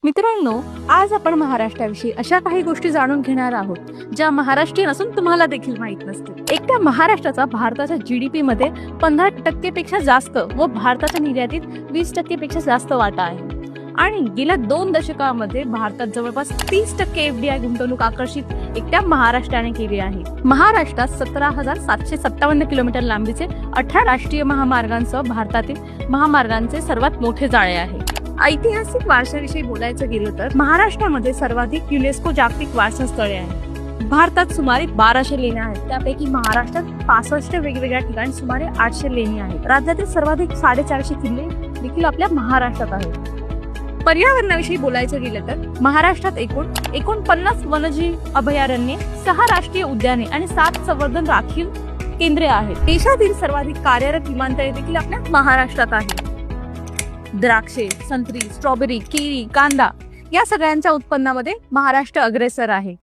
मित्रांनो, आज आपण महाराष्ट्राविषयी अशा काही गोष्टी जाणून घेणार आहोत ज्या महाराष्ट्रीयन असून तुम्हाला देखील माहित नसतील. एकट्या महाराष्ट्राचा भारताच्या जीडीपी मध्ये 15% पेक्षा जास्त व भारताच्या निर्यातीत 20% पेक्षा जास्त वाटा आहे. आणि गेल्या 2 दशकांमध्ये भारतात जवळपास 30% एफडीआय गुंतवणूक आकर्षित एकट्या महाराष्ट्राने केली आहे. महाराष्ट्रात 17,757 किलोमीटर लांबीचे 18 राष्ट्रीय महामार्गांसह भारतातील महामार्गांचे सर्वात मोठे जाळे आहे. ऐतिहासिक वारशाविषयी बोलायचं गेलं तर महाराष्ट्रामध्ये सर्वाधिक युनेस्को जागतिक वारसा स्थळे आहेत. भारतात सुमारे 1200 लेण्या आहेत. त्यापैकी महाराष्ट्रात 65 वेगवेगळ्या ठिकाणी सुमारे 800 लेणी आहेत. राज्यातील सर्वाधिक 450 किल्ले देखील आपल्या महाराष्ट्रात आहेत. पर्यावरणाविषयी बोलायचं गेलं तर महाराष्ट्रात एकूण 49 वन्यजीव अभयारण्ये, 6 राष्ट्रीय उद्याने आणि 7 संवर्धन राखीव केंद्रे आहेत. देशातील सर्वाधिक कार्यरत विमानतळे देखील आपल्या महाराष्ट्रात आहेत. द्राक्षे, संत्री, स्ट्रॉबेरी, केळी, कांदा या सगळ्यांच्या उत्पन्नामध्ये महाराष्ट्र अग्रेसर आहे.